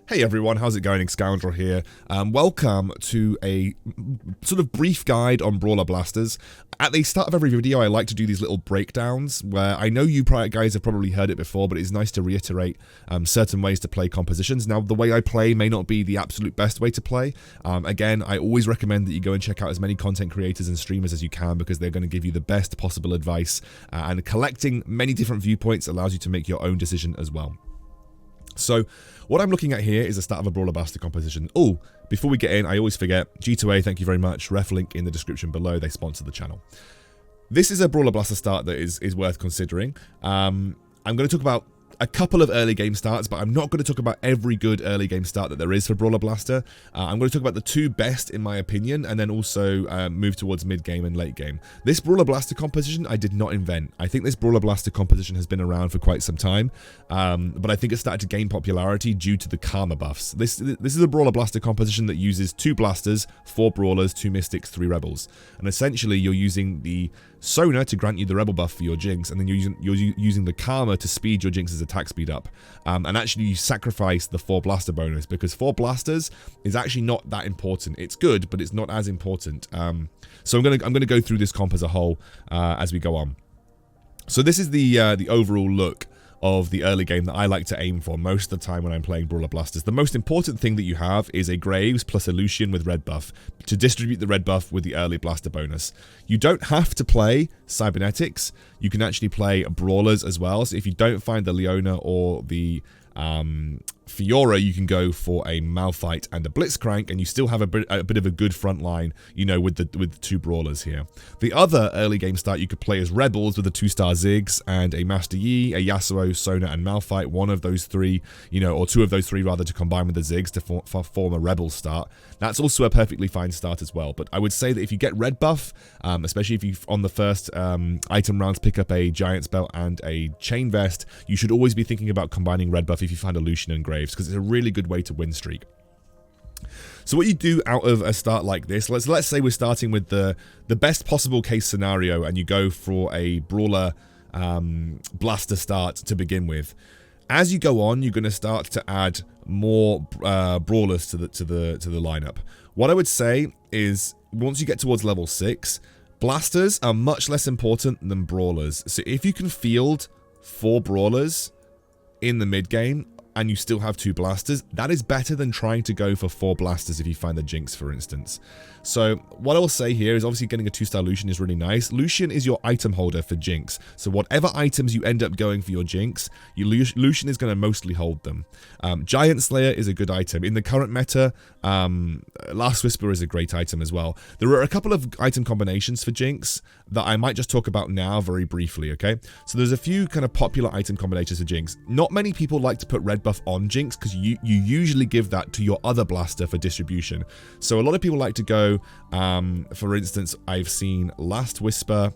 Hey everyone, how's it going? Excoundrel here. Welcome to a sort of brief guide on Brawler Blasters. At the start of every video, I like to do these little breakdowns where I know you guys have probably heard it before, but it's nice to reiterate certain ways to play compositions. Now, the way I play may not be the absolute best way to play. Again, I always recommend that you go and check out as many content creators and streamers as you can because they're going to give you the best possible advice, and collecting many different viewpoints allows you to make your own decision as well. So, what I'm looking at here is the start of a Brawler Blaster composition. Oh, before we get in, I always forget, G2A, thank you very much. Ref link in the description below, they sponsor the channel. This is a Brawler Blaster start that is worth considering. I'm going to talk about a couple of early game starts, but I'm not going to talk about every good early game start that there is for Brawler Blaster. I'm going to talk about the two best in my opinion, and then also move towards mid game and late game. This Brawler Blaster composition I did not invent. I think this Brawler Blaster composition has been around for quite some time, but I think it started to gain popularity due to the Karma buffs. This is a Brawler Blaster composition that uses 2 Blasters, 4 Brawlers, 2 Mystics, 3 Rebels, and essentially you're using the Sona to grant you the Rebel buff for your Jinx, and then you're using the Karma to speed your Jinx's attack speed up. And actually you sacrifice the 4 Blaster bonus because 4 Blasters is actually not that important. It's good, but it's not as important. So I'm gonna go through this comp as a whole as we go on. So this is the overall look of the early game that I like to aim for most of the time when I'm playing Brawler Blasters. The most important thing that you have is a Graves plus a Lucian with red buff to distribute the red buff with the early Blaster bonus. You don't have to play Cybernetics. You can actually play Brawlers as well. So if you don't find the Leona or the Fiora, you can go for a Malphite and a Blitzcrank, and you still have a bit of a good front line, you know, with the 2 Brawlers here. The other early game start you could play as Rebels with a 2-star Ziggs and a Master Yi, a Yasuo, Sona, and Malphite. One of those 3, you know, or 2 of those 3 rather, to combine with the Ziggs to form a Rebel start. That's also a perfectly fine start as well. But I would say that if you get red buff, especially if you on the first item rounds pick up a Giant's Belt and a Chain Vest, you should always be thinking about combining red buff if you find a Lucian and Graves, because it's a really good way to win streak. So what you do out of a start like this, let's say we're starting with the best possible case scenario, and you go for a Brawler Blaster start to begin with. As you go on, you're going to start to add more Brawlers to the lineup. What I would say is, once you get towards level 6, Blasters are much less important than Brawlers. So if you can field 4 Brawlers in the mid game and you still have 2 Blasters, that is better than trying to go for 4 Blasters if you find the Jinx, for instance. So what I will say here is, obviously getting a 2-star Lucian is really nice. Lucian is your item holder for Jinx. So whatever items you end up going for your Jinx, Lucian is going to mostly hold them. Giant Slayer is a good item. In the current meta, Last Whisper is a great item as well. There are a couple of item combinations for Jinx that I might just talk about now very briefly, okay? So there's a few kind of popular item combinations for Jinx. Not many people like to put red buff on Jinx because you usually give that to your other Blaster for distribution. So a lot of people like to go, for instance, I've seen Last Whisper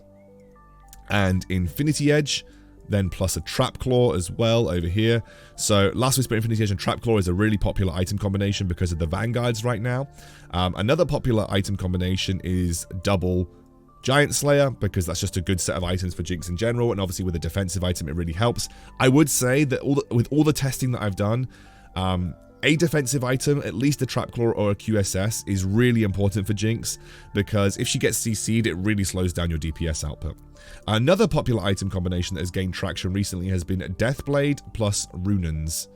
and Infinity Edge, then plus a Trap Claw as well over here. So Last Whisper, Infinity Edge, and Trap Claw is a really popular item combination because of the Vanguards right now. Another popular item combination is double Giant Slayer, because that's just a good set of items for Jinx in general, and obviously with a defensive item it really helps. I would say that with all the testing that I've done, a defensive item, at least a Trap Claw or a QSS, is really important for Jinx, because if she gets CC'd, it really slows down your DPS output. Another popular item combination that has gained traction recently has been Deathblade plus Runans.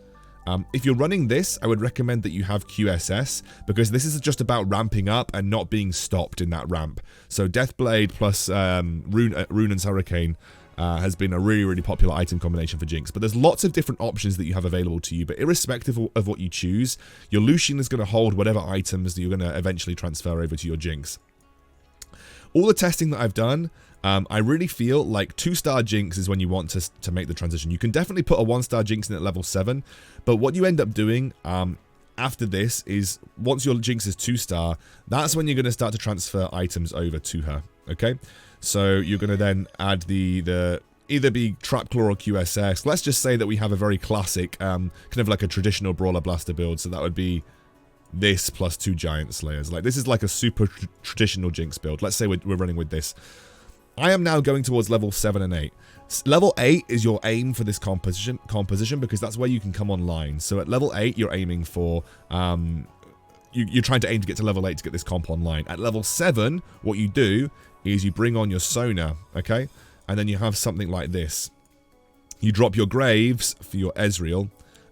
If you're running this, I would recommend that you have QSS, because this is just about ramping up and not being stopped in that ramp. So Deathblade plus Runan's Hurricane has been a really popular item combination for Jinx. But there's lots of different options that you have available to you, but irrespective of what you choose, your Lucian is going to hold whatever items that you're going to eventually transfer over to your Jinx. All the testing that I've done, I really feel like 2-star Jinx is when you want to make the transition. You can definitely put a 1-star Jinx in at level 7, but what you end up doing after this is, once your Jinx is 2-star, that's when you're going to start to transfer items over to her, okay? So you're going to then add the either be Trap Claw or QSS. Let's just say that we have a very classic, kind of like a traditional Brawler Blaster build, so that would be this plus 2 Giant Slayers. Like, this is like a super traditional Jinx build. Let's say we're running with this. I am now going towards level 7 and 8. Level 8 is your aim for this composition because that's where you can come online. So at level 8, you're aiming for, you're trying to aim to get to level 8 to get this comp online. At level 7, what you do is you bring on your sonar, okay? And then you have something like this. You drop your Graves for your Ezreal,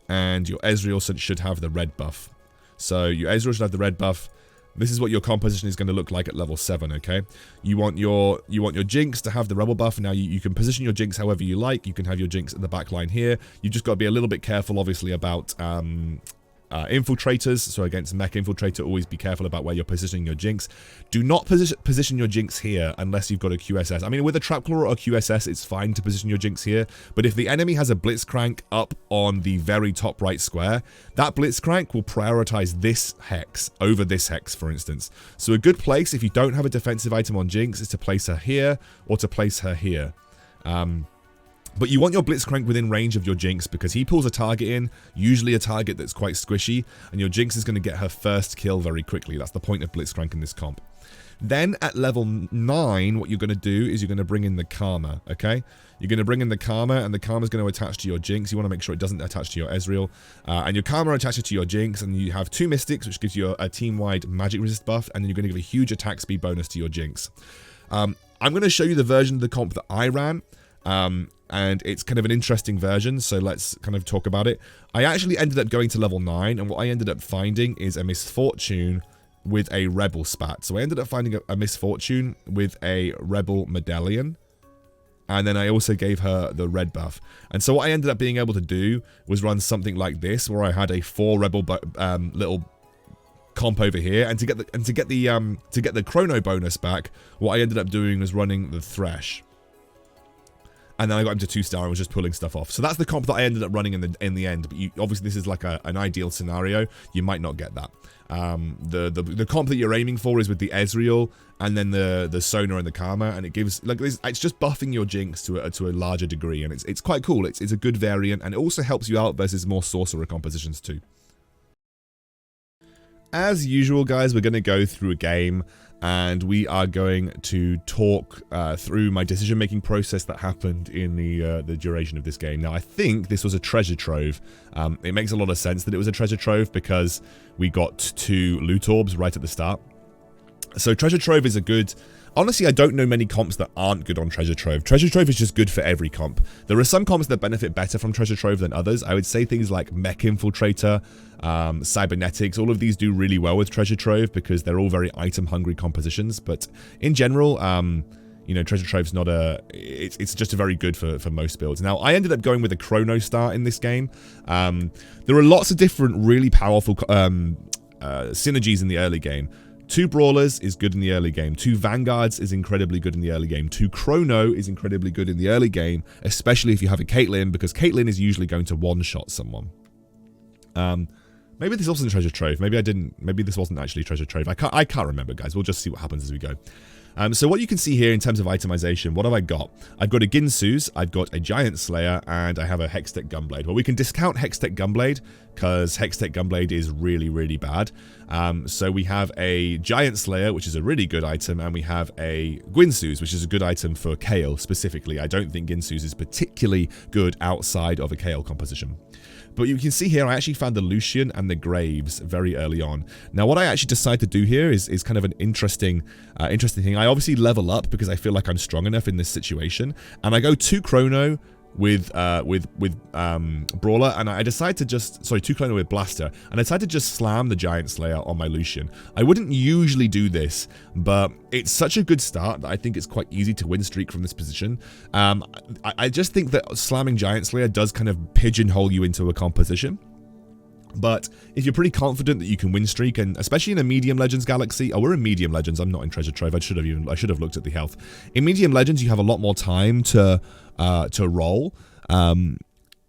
and your Ezreal should have the red buff. So your Ezreal should have the red buff. This is what your composition is going to look like at level 7, okay? You want your Jinx to have the rebel buff. Now you can position your Jinx however you like. You can have your Jinx at the back line here. You just got to be a little bit careful, obviously, about infiltrators. So against mech infiltrator, always be careful about where you're positioning your Jinx. Do not position your Jinx here unless you've got a QSS. I mean, with a Trapclaw or a QSS, it's fine to position your Jinx here. But if the enemy has a Blitzcrank up on the very top right square, that Blitzcrank will prioritize this hex over this hex, for instance. So a good place, if you don't have a defensive item on Jinx, is to place her here or to place her here. But you want your Blitzcrank within range of your Jinx because he pulls a target in, usually a target that's quite squishy, and your Jinx is going to get her first kill very quickly. That's the point of Blitzcrank in this comp. Then at level 9, what you're going to do is you're going to bring in the Karma, okay? You're going to bring in the Karma, and the Karma is going to attach to your Jinx. You want to make sure it doesn't attach to your Ezreal. And your Karma attaches to your Jinx, and you have 2 Mystics, which gives you a team-wide magic resist buff, and then you're going to give a huge attack speed bonus to your Jinx. I'm going to show you the version of the comp that I ran. And it's kind of an interesting version, so let's kind of talk about it. I actually ended up going to level 9, and what I ended up finding is a Misfortune with a Rebel spat. So I ended up finding a Misfortune with a Rebel Medallion, and then I also gave her the red buff. And so what I ended up being able to do was run something like this, where I had a 4 Rebel little comp over here, and to get the chrono bonus back, what I ended up doing was running the Thresh. And then I got him to 2-star and was just pulling stuff off. So that's the comp that I ended up running in the end. But obviously this is like an ideal scenario. You might not get that. The comp that you're aiming for is with the Ezreal and then the Sonar and the Karma, and it gives like this. It's just buffing your Jinx to a larger degree, and it's quite cool. It's a good variant, and it also helps you out versus more sorcerer compositions too. As usual, guys, we're going to go through a game, and we are going to talk through my decision-making process that happened in the duration of this game. Now, I think this was a treasure trove. It makes a lot of sense that it was a treasure trove because we got 2 loot orbs right at the start. So treasure trove is a good... Honestly, I don't know many comps that aren't good on Treasure Trove. Treasure Trove is just good for every comp. There are some comps that benefit better from Treasure Trove than others. I would say things like Mech Infiltrator, Cybernetics, all of these do really well with Treasure Trove because they're all very item-hungry compositions. But in general, you know, Treasure Trove's not a... It's just a very good for most builds. Now, I ended up going with a Chrono Star in this game. There are lots of different really powerful synergies in the early game. 2 Brawlers is good in the early game. 2 Vanguards is incredibly good in the early game. 2 Chrono is incredibly good in the early game, especially if you have a Caitlyn, because Caitlyn is usually going to one-shot someone. Maybe this wasn't Treasure Trove. Maybe this wasn't actually Treasure Trove. I can't remember, guys. We'll just see what happens as we go. So what you can see here in terms of itemization, what have I got? I've got a Ginsu's, I've got a Giant Slayer, and I have a Hextech Gunblade. Well, we can discount Hextech Gunblade, because Hextech Gunblade is really, really bad. So we have a Giant Slayer, which is a really good item, and we have a Ginsu's, which is a good item for Kayle specifically. I don't think Ginsu's is particularly good outside of a Kayle composition. But you can see here, I actually found the Lucian and the Graves very early on. Now, what I actually decided to do here is kind of an interesting thing. I obviously level up because I feel like I'm strong enough in this situation. And I go 2 Chrono with Brawler, and I decided to just... Sorry, 2 Chrono with Blaster. And I decided to just slam the Giant Slayer on my Lucian. I wouldn't usually do this, but it's such a good start that I think it's quite easy to win streak from this position. I just think that slamming Giant Slayer does kind of pigeonhole you into a composition. But if you're pretty confident that you can win streak, and especially in a Medium Legends galaxy... Oh, we're in Medium Legends. I'm not in Treasure Trove. I should have looked at the health. In Medium Legends, you have a lot more time to roll.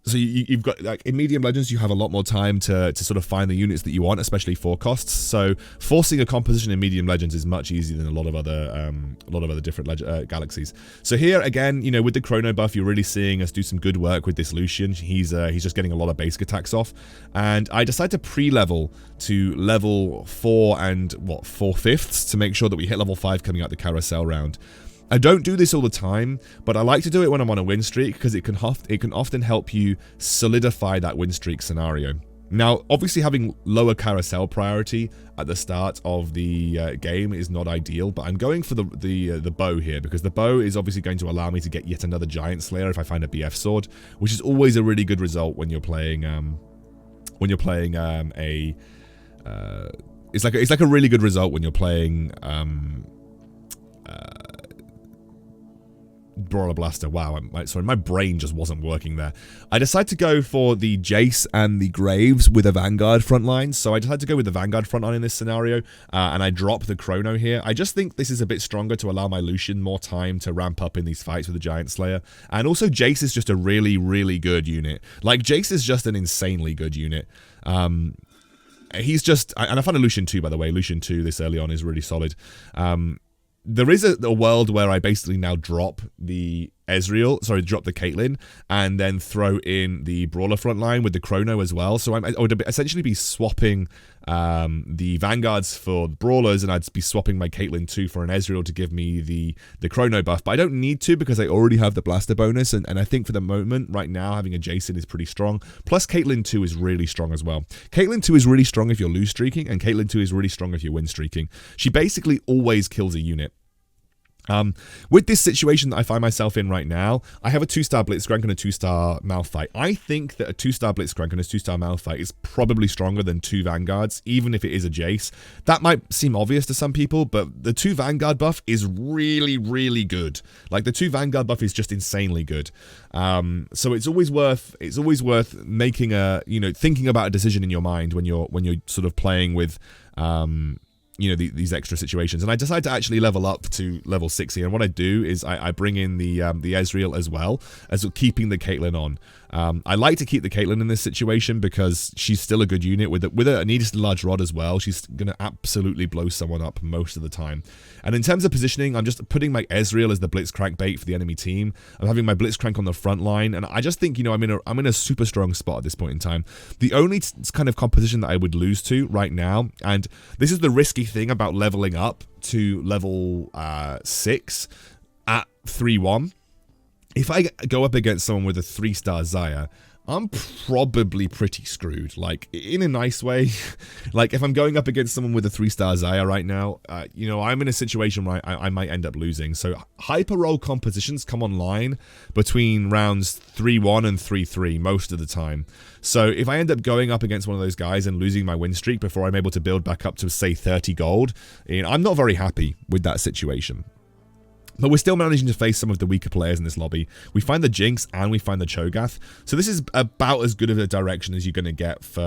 So you've got, like, in Medium Legends, you have a lot more time to sort of find the units that you want, especially for costs. So forcing a composition in Medium Legends is much easier than a lot of other different galaxies. So here again, you know, with the Chrono buff, you're really seeing us do some good work with this Lucian. He's just getting a lot of basic attacks off, and I decided to pre-level to level 4 and 4/5 to make sure that we hit level 5 coming out the carousel round. I don't do this all the time, but I like to do it when I'm on a win streak because it can often help you solidify that win streak scenario. Now, obviously having lower carousel priority at the start of the game is not ideal, but I'm going for the bow here because the bow is obviously going to allow me to get yet another Giant Slayer if I find a BF sword, which is always a really good result when you're playing it's like a really good result when you're playing Brawler Blaster. Wow, sorry, my brain just wasn't working there. I decided to go for the Jace and the Graves with a Vanguard frontline. So I decided to go with the Vanguard frontline in this scenario, and I drop the Chrono here. I just think this is a bit stronger to allow my Lucian more time to ramp up in these fights with the Giant Slayer. And also Jace is just a really, really good unit. Like, Jace is just an insanely good unit. He's just, and I find a Lucian 2, by the way. Lucian 2 this early on is really solid. There is a world where I basically now drop the drop the Caitlyn, and then throw in the Brawler frontline with the Chrono as well. So I would essentially be swapping the Vanguards for the Brawlers, and I'd be swapping my Caitlyn 2 for an Ezreal to give me the Chrono buff. But I don't need to because I already have the Blaster bonus, and I think for the moment, right now, having a Jason is pretty strong. Plus, Caitlyn 2 is really strong as well. Caitlyn 2 is really strong if you're lose streaking, and Caitlyn 2 is really strong if you're win streaking. She basically always kills a unit. With this situation that I find myself in right now, I have a 2-star Blitzcrank and a 2-star Malphite. I think that a 2-star Blitzcrank and a 2-star Malphite is probably stronger than 2 Vanguards, even if it is a Jace. That might seem obvious to some people, but the 2 Vanguard buff is really, really good. Like, the 2 Vanguard buff is just insanely good. So it's always worth making thinking about a decision in your mind when you're sort of playing with these extra situations. And I decided to actually level up to level 60, and what I do is I bring in the Ezreal as well as keeping the Caitlyn on. I like to keep the Caitlyn in this situation because she's still a good unit with a needed large rod as well. She's going to absolutely blow someone up most of the time. And in terms of positioning, I'm just putting my Ezreal as the Blitzcrank bait for the enemy team. I'm having my Blitzcrank on the front line, and I just think, I'm in a super strong spot at this point in time. The only kind of composition that I would lose to right now, and this is the risky thing about leveling up to level 6 at 3-1. If I go up against someone with a 3-star Xayah, I'm probably pretty screwed, like, in a nice way. Like, if I'm going up against someone with a 3-star Xayah right now, I'm in a situation where I might end up losing. So hyper roll compositions come online between rounds 3-1 and 3-3 most of the time. So if I end up going up against one of those guys and losing my win streak before I'm able to build back up to, say, 30 gold, I'm not very happy with that situation. But we're still managing to face some of the weaker players in this lobby. We find the Jinx and we find the Cho'Gath. So this is about as good of a direction as you're going to get for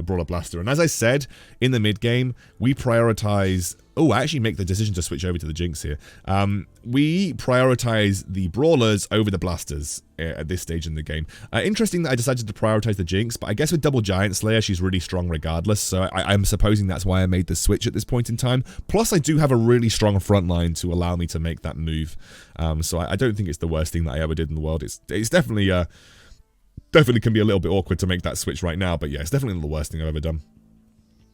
Brawler Blaster. And as I said, in the mid game, we prioritize... Oh, I actually make the decision to switch over to the Jinx here. We prioritize the Brawlers over the Blasters at this stage in the game. Interesting that I decided to prioritize the Jinx, but I guess with double Giant Slayer, she's really strong regardless, so I'm supposing that's why I made the switch at this point in time. Plus, I do have a really strong front line to allow me to make that move, so I don't think it's the worst thing that I ever did in the world. It's definitely can be a little bit awkward to make that switch right now, but yeah, it's definitely not the worst thing I've ever done.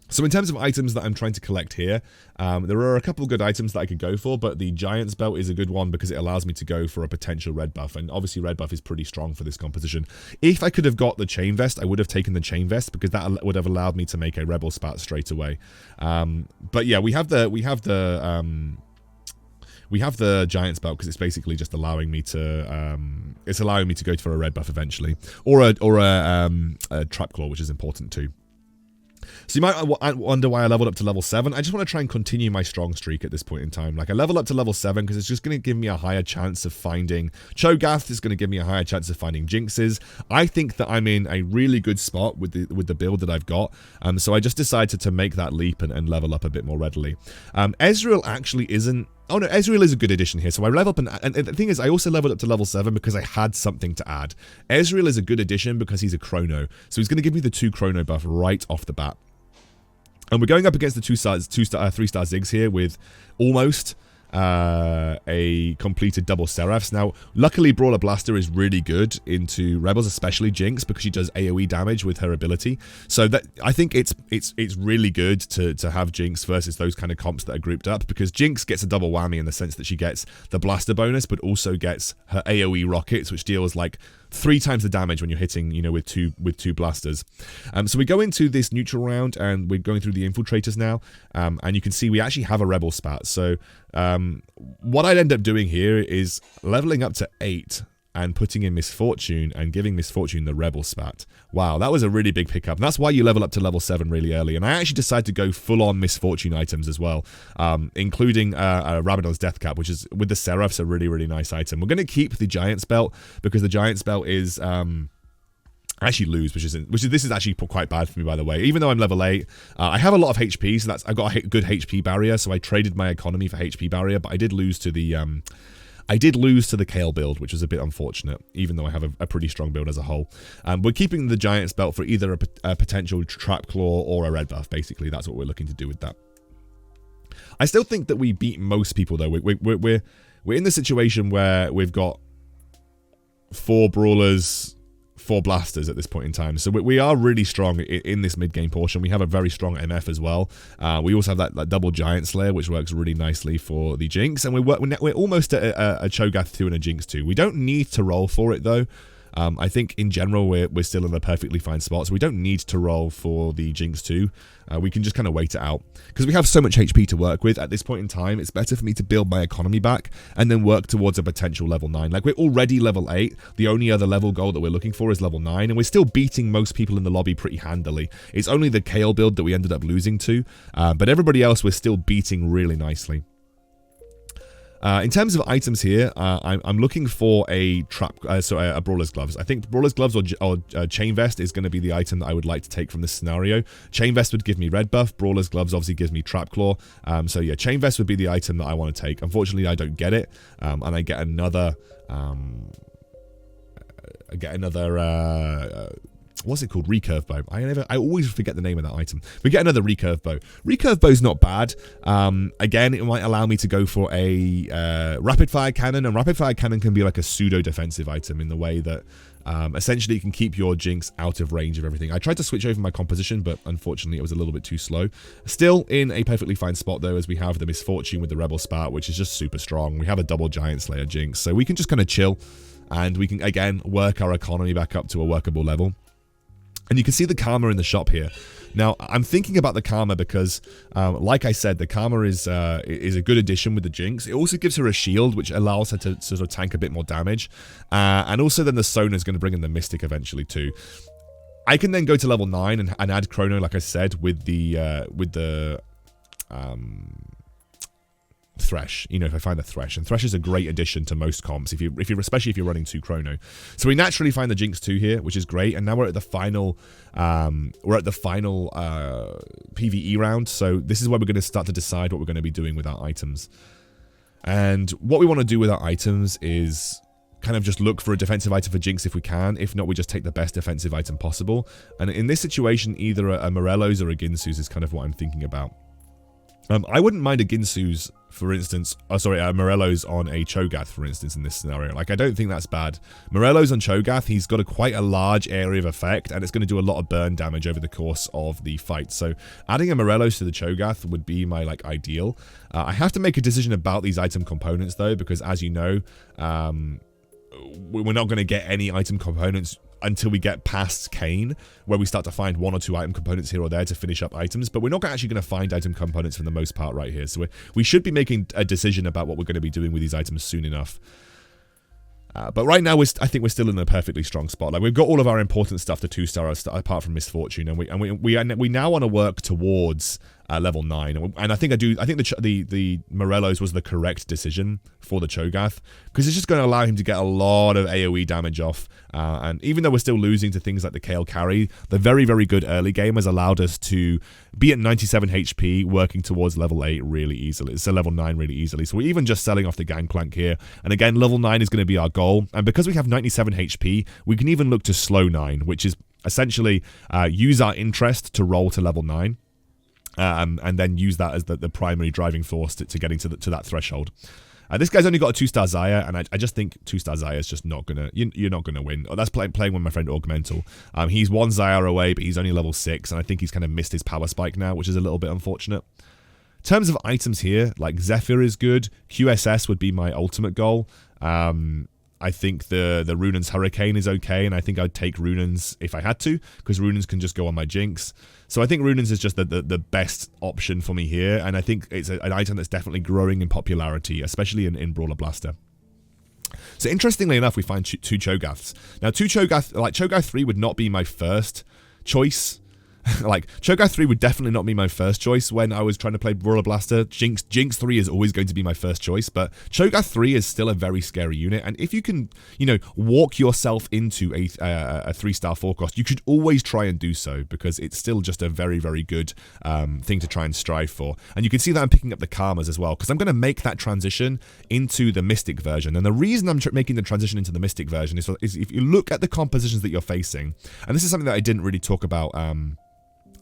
So in terms of items that I'm trying to collect here, there are a couple of good items that I could go for, but the Giant's Belt is a good one because it allows me to go for a potential red buff, and obviously red buff is pretty strong for this composition. If I could have got the Chain Vest, I would have taken the Chain Vest because that would have allowed me to make a Rebel Spat straight away. But yeah, we have the Giant's Belt because it's basically just allowing me to go for a red buff eventually, or a Trap Claw, which is important too. So you might wonder why I leveled up to level 7. I just want to try and continue my strong streak at this point in time. Like, I leveled up to level 7 because it's just going to give me a higher chance of finding Cho'Gath. It's going to give me a higher chance of finding Jinxes. I think that I'm in a really good spot with the build that I've got. So I just decided to make that leap and level up a bit more readily. Ezreal actually isn't... Oh no, Ezreal is a good addition here. So I level up, and the thing is, I also leveled up to level 7 because I had something to add. Ezreal is a good addition because he's a Chrono. So he's going to give me the 2 Chrono buff right off the bat. And we're going up against the 3-star Ziggs here with almost a completed double Seraphs. Now, luckily, Brawler Blaster is really good into Rebels, especially Jinx, because she does AoE damage with her ability. So that I think it's really good to have Jinx versus those kind of comps that are grouped up, because Jinx gets a double whammy in the sense that she gets the blaster bonus, but also gets her AoE rockets, which deals like 3 times the damage when you're hitting, you know, with two blasters. So we go into this neutral round, and we're going through the infiltrators now, and you can see we actually have a rebel spat. So what I'd end up doing here is leveling up to 8 and putting in Misfortune and giving Misfortune the rebel spat. Wow, that was a really big pickup. And that's why you level up to level 7 really early. And I actually decided to go full-on Misfortune items as well, including Rabadon's Death Cap, which is, with the Seraphs, a really, really nice item. We're going to keep the Giant's Belt, because the Giant's Belt is... I actually lose, which this is actually quite bad for me, by the way. Even though I'm level 8, I have a lot of HP, so I've got a good HP barrier, so I traded my economy for HP barrier, but I did lose to the... Kale build, which was a bit unfortunate, even though I have a pretty strong build as a whole. We're keeping the Giant's Belt for either a potential Trap Claw or a red buff, basically. That's what we're looking to do with that. I still think that we beat most people, though. We're in the situation where we've got 4 Brawlers, 4 blasters at this point in time, so we are really strong in this mid-game portion. We have a very strong MF as well. We also have that double Giant Slayer, which works really nicely for the Jinx, and we're almost at a Cho'Gath 2 and a Jinx 2. We don't need to roll for it, though. I think in general we're still in a perfectly fine spot, so we don't need to roll for the Jinx 2. We can just kind of wait it out, because we have so much HP to work with at this point in time. It's better for me to build my economy back and then work towards a potential level 9. Like, we're already level 8. The only other level goal that we're looking for is level 9, and we're still beating most people in the lobby pretty handily. It's only the Kale build that we ended up losing to, but everybody else we're still beating really nicely. In terms of items here, I'm looking for a Brawler's Gloves. I think Brawler's Gloves or Chain Vest is going to be the item that I would like to take from this scenario. Chain Vest would give me red buff. Brawler's Gloves obviously gives me Trap Claw. So yeah, Chain Vest would be the item that I want to take. Unfortunately, I don't get it, and I get another... what's it called? Recurve bow. I always forget the name of that item. We get another recurve bow. Recurve bow's not bad. Again, it might allow me to go for a rapid fire cannon, and rapid fire cannon can be like a pseudo defensive item in the way that essentially you can keep your Jinx out of range of everything. I tried to switch over my composition, but unfortunately it was a little bit too slow. Still in a perfectly fine spot though, as we have the Misfortune with the Rebel Spat, which is just super strong. We have a double Giant Slayer Jinx, so we can just kind of chill, and we can again work our economy back up to a workable level. And you can see the Karma in the shop here. Now, I'm thinking about the Karma because, like I said, the Karma is a good addition with the Jinx. It also gives her a shield, which allows her to sort of tank a bit more damage. And also then the Sona is going to bring in the Mystic eventually too. I can then go to level 9 and add Chrono, like I said, with the Thresh, you know, if I find the Thresh, and Thresh is a great addition to most comps, especially if you're running 2 Chrono. So we naturally find the Jinx 2 here, which is great, and now we're at the final PvE round. So this is where we're going to start to decide what we're going to be doing with our items. And what we want to do with our items is kind of just look for a defensive item for Jinx if we can. If not, we just take the best defensive item possible. And in this situation, either a Morello's or a Ginsu's is kind of what I'm thinking about. I wouldn't mind a Ginsu's, for instance, Morello's on a Cho'Gath, for instance, in this scenario. Like, I don't think that's bad. Morello's on Cho'Gath, he's got quite a large area of effect, and it's going to do a lot of burn damage over the course of the fight. So adding a Morello's to the Cho'Gath would be my, like, ideal. I have to make a decision about these item components, though, because, as you know, we're not going to get any item components until we get past Kane, where we start to find 1 or 2 item components here or there to finish up items, but we're not actually going to find item components for the most part right here. So we should be making a decision about what we're going to be doing with these items soon enough. But right now, I think we're still in a perfectly strong spot. Like, we've got all of our important stuff to 2-star apart from Misfortune, and we now want to work towards level 9. And I think the Morello's was the correct decision for the Cho'Gath, because it's just going to allow him to get a lot of AoE damage off. And even though we're still losing to things like the Kale carry, the very, very good early game has allowed us to be at 97 HP, working towards level 8 really easily. So level 9 really easily. So we're even just selling off the Gangplank here. And again, level 9 is going to be our goal. And because we have 97 HP, we can even look to slow 9, which is essentially use our interest to roll to level 9. and then use that as the primary driving force to getting to that threshold. This guy's only got a 2-star Zaya, and I just think 2-star Zaya is just not gonna. You're not gonna win. That's playing with my friend Augmental. He's 1 Zaya away, but he's only level 6, and I think he's kind of missed his power spike now, which is a little bit unfortunate. In terms of items here, like Zephyr is good. QSS would be my ultimate goal. I think the Runan's Hurricane is okay, and I think I'd take Runan's if I had to, because Runan's can just go on my Jinx. So I think Runan's is just the best option for me here, and I think it's an item that's definitely growing in popularity, especially in Brawler Blaster. So interestingly enough, we find 2 Cho'Gaths. Now 2 Cho'Gath, like Cho'Gath 3 would not be my first choice. Like, Cho'Gath 3 would definitely not be my first choice when I was trying to play Brawler Blaster. Jinx 3 is always going to be my first choice, but Cho'Gath 3 is still a very scary unit, and if you can, you know, walk yourself into a 3-star 4-cost, you should always try and do so, because it's still just a very, very good thing to try and strive for. And you can see that I'm picking up the Karmas as well, because I'm going to make that transition into the Mystic version, and the reason I'm making the transition into the Mystic version is if you look at the compositions that you're facing, and this is something that I didn't really talk about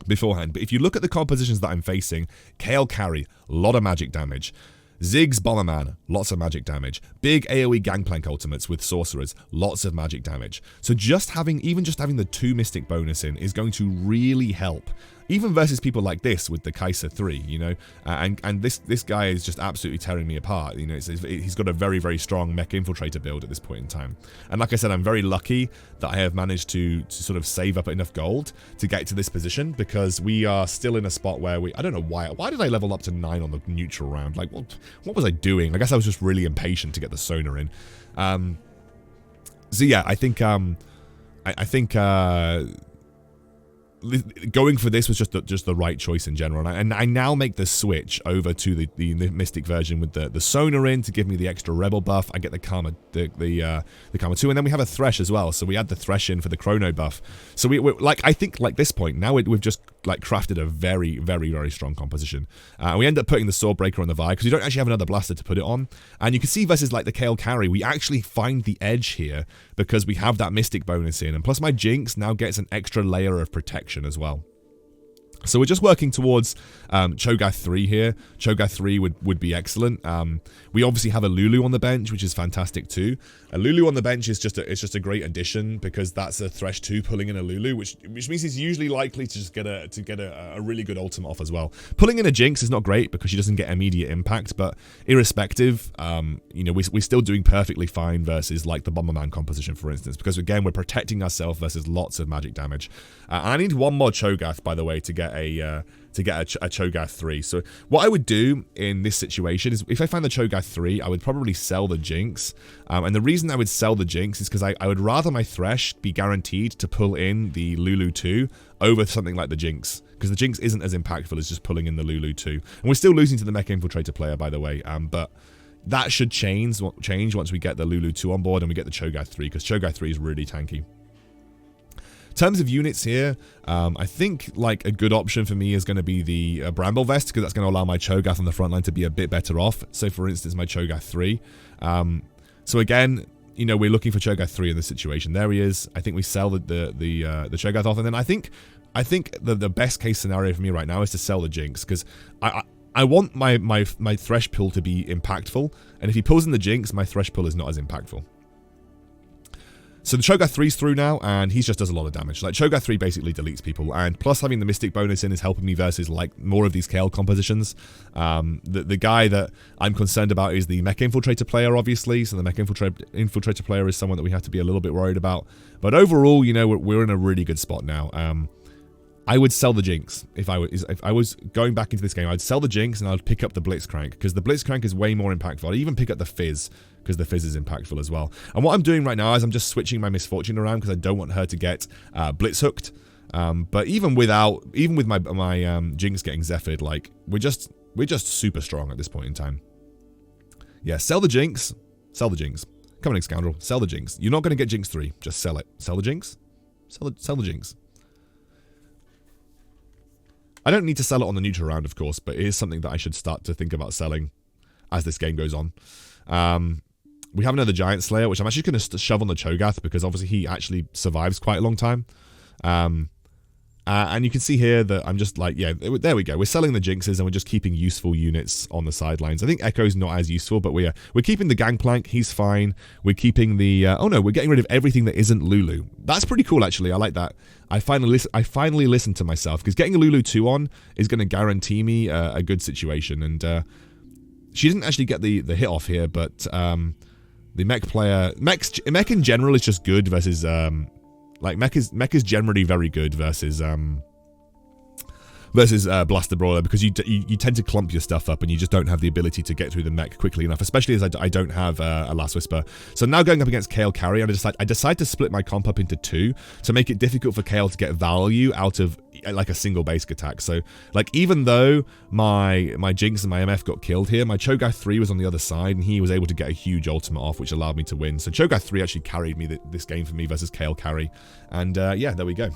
beforehand, but if you look at the compositions that I'm facing, Kale Carry, a lot of magic damage. Ziggs Bomberman, lots of magic damage. Big AoE Gangplank ultimates with sorcerers, lots of magic damage. So even just having the 2 Mystic bonus in is going to really help. Even versus people like this with the Kai'Sa 3, you know, and this guy is just absolutely tearing me apart. You know, he's got a very, very strong Mech Infiltrator build at this point in time. And like I said, I'm very lucky that I have managed to sort of save up enough gold to get to this position, because we are still in a spot where I don't know why did I level up to 9 on the neutral round? Like, what was I doing? I guess I was just really impatient to get the Sonar in. So yeah, I think going for this was just the right choice in general, and I now make the switch over to the Mystic version with the Sonar in to give me the extra Rebel buff. I get the Karma, the Karma 2, and then we have a Thresh as well, so we add the Thresh in for the Chrono buff. So we're like, I think like this point now we've just like crafted a very, very, very strong composition. We end up putting the Swordbreaker on the Vi because we don't actually have another blaster to put it on, and you can see versus like the Kale Carry, we actually find the edge here because we have that Mystic bonus in, and plus my Jinx now gets an extra layer of protection as well. So we're just working towards Cho'Gath 3 here. Cho'Gath 3 would be excellent. We obviously have a Lulu on the bench, which is fantastic too. A Lulu on the bench is just a great addition, because that's a Thresh 2 pulling in a Lulu, which means he's usually likely to just get a really good ultimate off as well. Pulling in a Jinx is not great because she doesn't get immediate impact, but irrespective, you know, we're still doing perfectly fine versus like the Bomberman composition, for instance, because again we're protecting ourselves versus lots of magic damage. I need one more Cho'Gath, by the way, to get a Cho'Gath 3. So what I would do in this situation is, if I find the Cho'Gath 3, I would probably sell the Jinx. And the reason I would sell the Jinx is because I would rather my Thresh be guaranteed to pull in the Lulu 2 over something like the Jinx, because the Jinx isn't as impactful as just pulling in the Lulu 2. And we're still losing to the Mech Infiltrator player, by the way, but that should change once we get the Lulu 2 on board and we get the Cho'Gath 3, because Cho'Gath 3 is really tanky. In terms of units here, I think like a good option for me is going to be the Bramble Vest, because that's going to allow my Cho'Gath on the front line to be a bit better off. So for instance, my Cho'Gath 3. So again, you know, we're looking for Cho'Gath 3 in this situation. There he is. I think we sell the Cho'Gath off, and then I think the best case scenario for me right now is to sell the Jinx, because I want my Thresh pull to be impactful, and if he pulls in the Jinx, my Thresh pull is not as impactful. So the Cho'Gath 3's through now, and he just does a lot of damage. Like, Cho'Gath 3 basically deletes people, and plus having the Mystic bonus in is helping me versus, like, more of these Kale compositions. The guy that I'm concerned about is the Mech Infiltrator player, obviously, so the Mech Infiltrator player is someone that we have to be a little bit worried about. But overall, you know, we're in a really good spot now. I would sell the Jinx. If I was going back into this game, I'd sell the Jinx and I'd pick up the Blitzcrank, because the Blitzcrank is way more impactful. I'd even pick up the Fizz, because the Fizz is impactful as well. And what I'm doing right now is I'm just switching my Misfortune around, because I don't want her to get Blitz hooked. But even with my Jinx getting Zephyr'd, like, we're just super strong at this point in time. Yeah, sell the Jinx. Sell the Jinx. Come on, Excoundrel. Sell the Jinx. You're not going to get Jinx 3. Just sell it. Sell the Jinx. Sell the Jinx. I don't need to sell it on the neutral round, of course, but it is something that I should start to think about selling as this game goes on. We have another Giant Slayer, which I'm actually going to shove on the Cho'Gath, because obviously he actually survives quite a long time. And you can see here that I'm just like, yeah, there we go. We're selling the Jinxes and we're just keeping useful units on the sidelines. I think Echo's not as useful, but we're keeping the Gangplank. He's fine. We're keeping the... oh no, we're getting rid of everything that isn't Lulu. That's pretty cool, actually. I like that. I finally listened to myself, because getting a Lulu 2 on is going to guarantee me a good situation. And she didn't actually get the hit off here, but the mech player... Mech in general is just good versus... like, mech is generally very good versus Blaster Brawler, because you tend to clump your stuff up and you just don't have the ability to get through the mech quickly enough, especially as I don't have a Last Whisper. So now going up against Kale Carry, I decide to split my comp up into 2 to make it difficult for Kale to get value out of like a single basic attack. So like, even though my Jinx and my MF got killed here, my Cho'Gath 3 was on the other side and he was able to get a huge ultimate off, which allowed me to win. So Cho'Gath 3 actually carried me this game for me versus Kale Carry. And yeah, there we go.